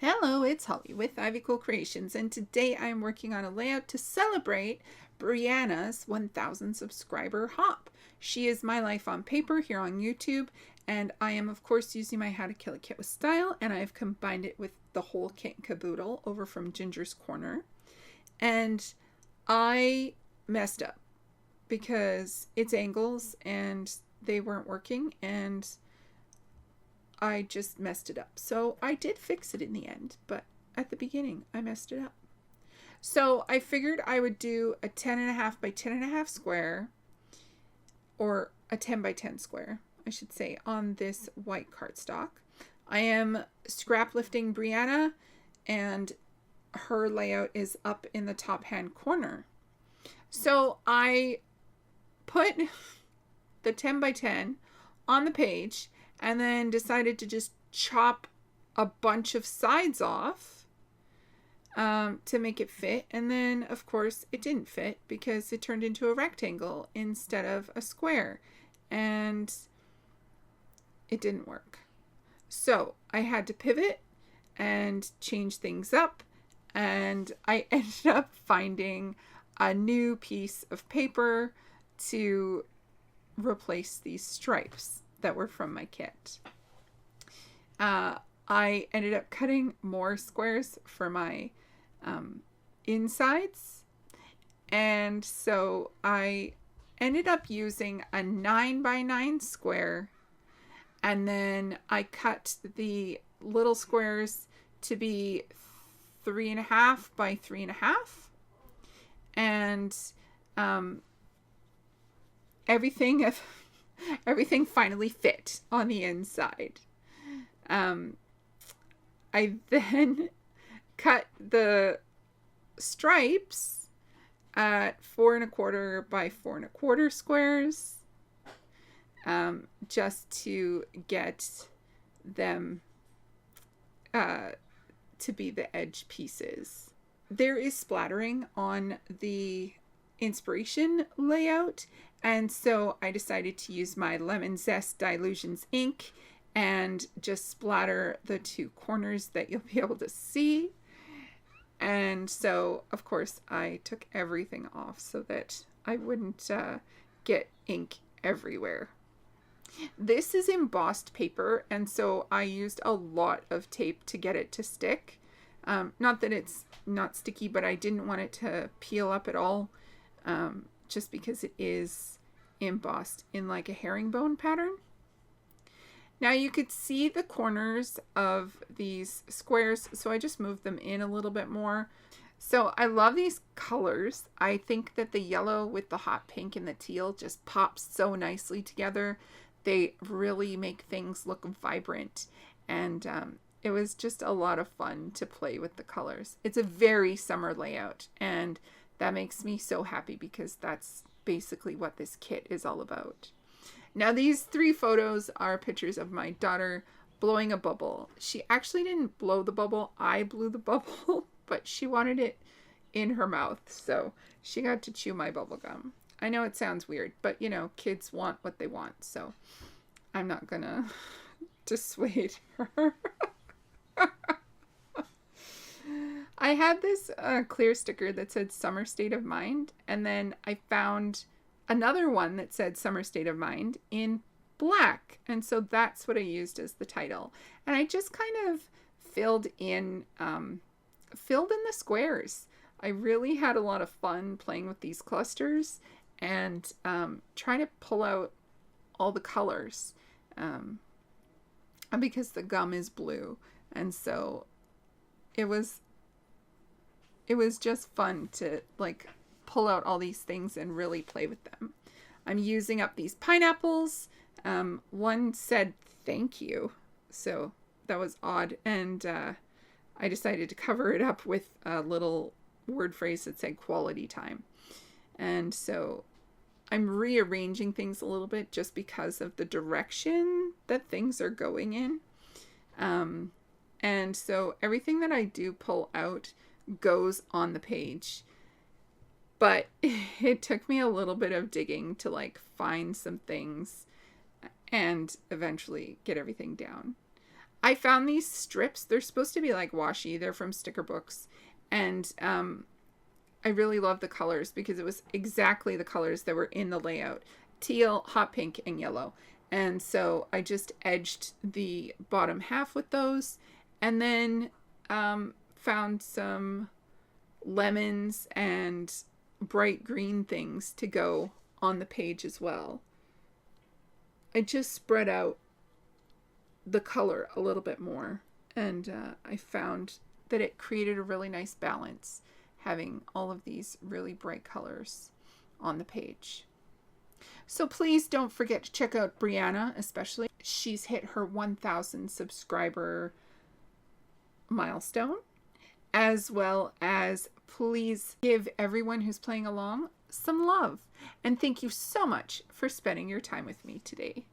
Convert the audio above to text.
Hello, it's Holly with Ivy Cool Creations, and today I am working on a layout to celebrate Brianna's 1,000 subscriber hop. She is my life on paper here on YouTube, and I am of course using my How to Kill a Kit with Style, and I have combined it with the whole kit Cabootle over from Ginger's Corner. And I messed up because its angles and they weren't working, and I just messed it up. So I did fix it in the end, but at the beginning I messed it up. So I figured I would do a 10.5 by 10.5 square, or a 10 by 10 square, I should say, on this white cardstock. I am scrap lifting Brianna, and her layout is up in the top hand corner. So I put the 10 by 10 on the page and then decided to just chop a bunch of sides off to make it fit. And then, of course, it didn't fit because it turned into a rectangle instead of a square. And it didn't work. So I had to pivot and change things up. And I ended up finding a new piece of paper to replace these stripes that were from my kit. I ended up cutting more squares for my insides, and so I ended up using a 9 by 9 square, and then I cut the little squares to be 3.5 by 3.5, and everything finally fit on the inside. I then cut the stripes at 4.25 by 4.25 squares, just to get them to be the edge pieces. There is splattering on the inspiration layout, and so I decided to use my Lemon Zest Dilutions ink and just splatter the two corners that you'll be able to see. And so, of course, I took everything off so that I wouldn't get ink everywhere. This is embossed paper, and so I used a lot of tape to get it to stick. Not that it's not sticky, but I didn't want it to peel up at all, just because it is embossed in like a herringbone pattern. Now you could see the corners of these squares, so I just moved them in a little bit more. So I love these colors. I think that the yellow with the hot pink and the teal just pops so nicely together. They really make things look vibrant, and it was just a lot of fun to play with the colors. It's a very summer layout, and that makes me so happy because that's basically what this kit is all about. Now these 3 photos are pictures of my daughter blowing a bubble. She actually didn't blow the bubble, I blew the bubble, but she wanted it in her mouth, so she got to chew my bubble gum. I know it sounds weird, but you know, kids want what they want, so I'm not gonna dissuade her. I had this clear sticker that said Summer State of Mind, and then I found another one that said Summer State of Mind in black, and so that's what I used as the title. And I just kind of filled in the squares. I really had a lot of fun playing with these clusters and trying to pull out all the colors, because the gum is blue, and so it was just fun to like pull out all these things and really play with them. I'm using up these pineapples. One said thank you, so that was odd, and I decided to cover it up with a little word phrase that said quality time. And so I'm rearranging things a little bit just because of the direction that things are going in. And so everything that I do pull out goes on the page. But it took me a little bit of digging to like find some things and eventually get everything down. I found these strips. They're supposed to be like washi. They're from sticker books. And I really love the colors because it was exactly the colors that were in the layout. Teal, hot pink, and yellow. And so I just edged the bottom half with those, and then found some lemons and bright green things to go on the page as well. I just spread out the color a little bit more, and I found that it created a really nice balance having all of these really bright colors on the page. So please don't forget to check out Brianna, especially. She's hit her 1,000 subscriber milestone, as well as please give everyone who's playing along some love. And thank you so much for spending your time with me today.